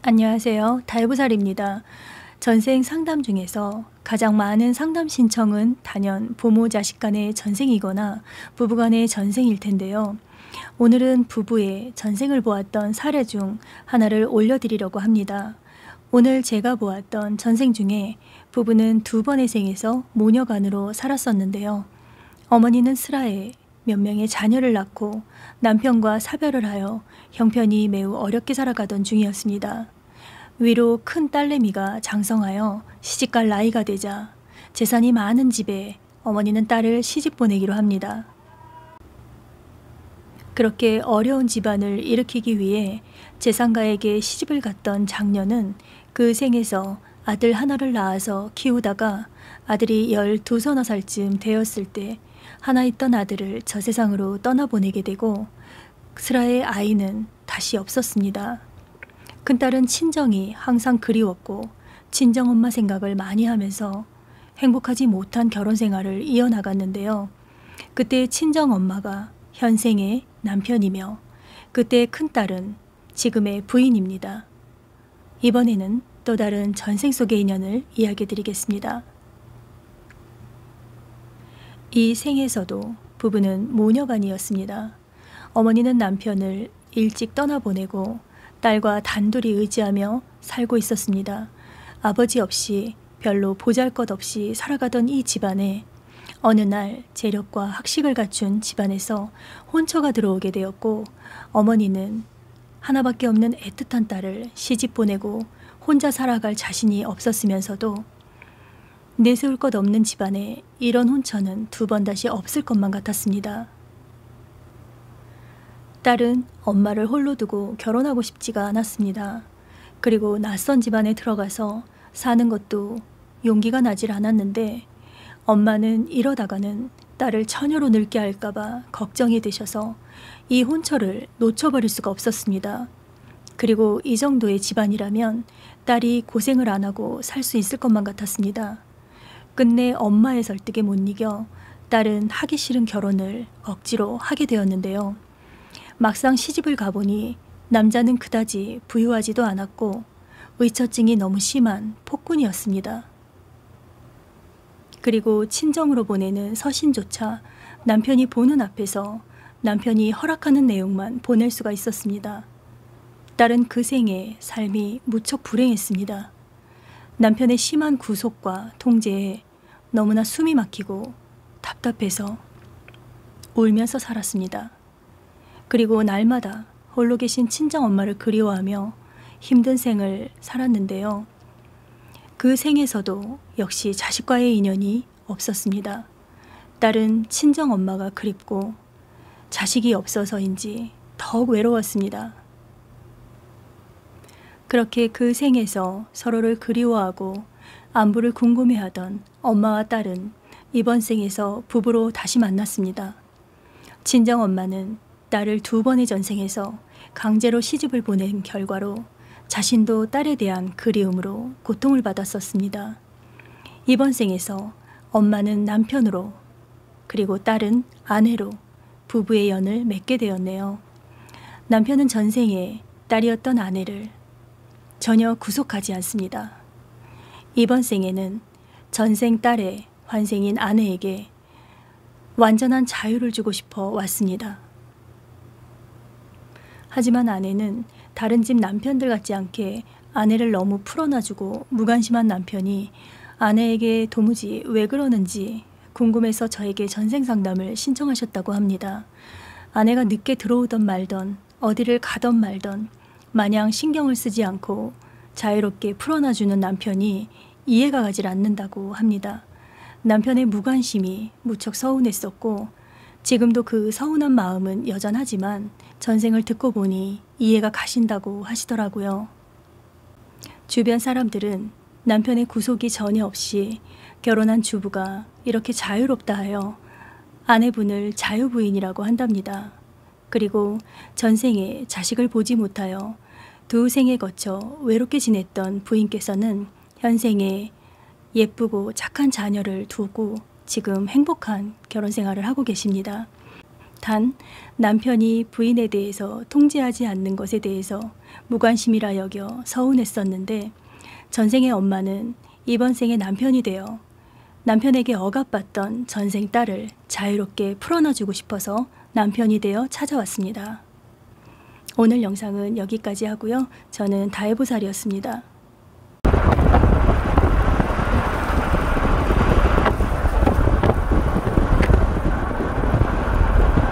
안녕하세요. 달부살입니다. 전생 상담 중에서 가장 많은 상담 신청은 단연 부모 자식 간의 전생이거나 부부 간의 전생일 텐데요. 오늘은 부부의 전생을 보았던 사례 중 하나를 올려드리려고 합니다. 오늘 제가 보았던 전생 중에 부부는 두 번의 생에서 모녀간으로 살았었는데요. 어머니는 슬하에 몇 명의 자녀를 낳고 남편과 사별을 하여 형편이 매우 어렵게 살아가던 중이었습니다. 위로 큰 딸내미가 장성하여 시집갈 나이가 되자 재산이 많은 집에 어머니는 딸을 시집 보내기로 합니다. 그렇게 어려운 집안을 일으키기 위해 재산가에게 시집을 갔던 장녀는 그 생에서 아들 하나를 낳아서 키우다가 아들이 12서너 살쯤 되었을 때 하나 있던 아들을 저 세상으로 떠나보내게 되고 슬하의 아이는 다시 없었습니다. 큰딸은 친정이 항상 그리웠고 친정엄마 생각을 많이 하면서 행복하지 못한 결혼 생활을 이어나갔는데요. 그때 친정엄마가 현생의 남편이며 그때 큰딸은 지금의 부인입니다. 이번에는 또 다른 전생 속의 인연을 이야기해 드리겠습니다. 이 생에서도 부부는 모녀간이었습니다. 어머니는 남편을 일찍 떠나보내고 딸과 단둘이 의지하며 살고 있었습니다. 아버지 없이 별로 보잘것없이 살아가던 이 집안에 어느 날 재력과 학식을 갖춘 집안에서 혼처가 들어오게 되었고 어머니는 하나밖에 없는 애틋한 딸을 시집 보내고 혼자 살아갈 자신이 없었으면서도 내세울 것 없는 집안에 이런 혼처는 두 번 다시 없을 것만 같았습니다. 딸은 엄마를 홀로 두고 결혼하고 싶지가 않았습니다. 그리고 낯선 집안에 들어가서 사는 것도 용기가 나질 않았는데 엄마는 이러다가는 딸을 처녀로 늙게 할까봐 걱정이 되셔서 이 혼처를 놓쳐버릴 수가 없었습니다. 그리고 이 정도의 집안이라면 딸이 고생을 안 하고 살 수 있을 것만 같았습니다. 끝내 엄마의 설득에 못 이겨 딸은 하기 싫은 결혼을 억지로 하게 되었는데요. 막상 시집을 가보니 남자는 그다지 부유하지도 않았고 의처증이 너무 심한 폭군이었습니다. 그리고 친정으로 보내는 서신조차 남편이 보는 앞에서 남편이 허락하는 내용만 보낼 수가 있었습니다. 딸은 그 생에 삶이 무척 불행했습니다. 남편의 심한 구속과 통제에 너무나 숨이 막히고 답답해서 울면서 살았습니다. 그리고 날마다 홀로 계신 친정엄마를 그리워하며 힘든 생을 살았는데요. 그 생에서도 역시 자식과의 인연이 없었습니다. 딸은 친정엄마가 그립고 자식이 없어서인지 더욱 외로웠습니다. 그렇게 그 생에서 서로를 그리워하고 안부를 궁금해하던 엄마와 딸은 이번 생에서 부부로 다시 만났습니다. 친정엄마는 딸을 두 번의 전생에서 강제로 시집을 보낸 결과로 자신도 딸에 대한 그리움으로 고통을 받았었습니다. 이번 생에서 엄마는 남편으로 그리고 딸은 아내로 부부의 연을 맺게 되었네요. 남편은 전생에 딸이었던 아내를 전혀 구속하지 않습니다. 이번 생에는 전생 딸의 환생인 아내에게 완전한 자유를 주고 싶어 왔습니다. 하지만 아내는 다른 집 남편들 같지 않게 아내를 너무 풀어놔주고 무관심한 남편이 아내에게 도무지 왜 그러는지 궁금해서 저에게 전생 상담을 신청하셨다고 합니다. 아내가 늦게 들어오던 말던 어디를 가던 말던 마냥 신경을 쓰지 않고 자유롭게 풀어놔주는 남편이 이해가 가질 않는다고 합니다. 남편의 무관심이 무척 서운했었고 지금도 그 서운한 마음은 여전하지만 전생을 듣고 보니 이해가 가신다고 하시더라고요. 주변 사람들은 남편의 구속이 전혀 없이 결혼한 주부가 이렇게 자유롭다 하여 아내분을 자유부인이라고 한답니다. 그리고 전생에 자식을 보지 못하여 두 생에 거쳐 외롭게 지냈던 부인께서는 현생에 예쁘고 착한 자녀를 두고 지금 행복한 결혼 생활을 하고 계십니다. 단 남편이 부인에 대해서 통제하지 않는 것에 대해서 무관심이라 여겨 서운했었는데 전생의 엄마는 이번 생에 남편이 되어 남편에게 억압받던 전생 딸을 자유롭게 풀어놔주고 싶어서 남편이 되어 찾아왔습니다. 오늘 영상은 여기까지 하고요. 저는 다해보살이었습니다.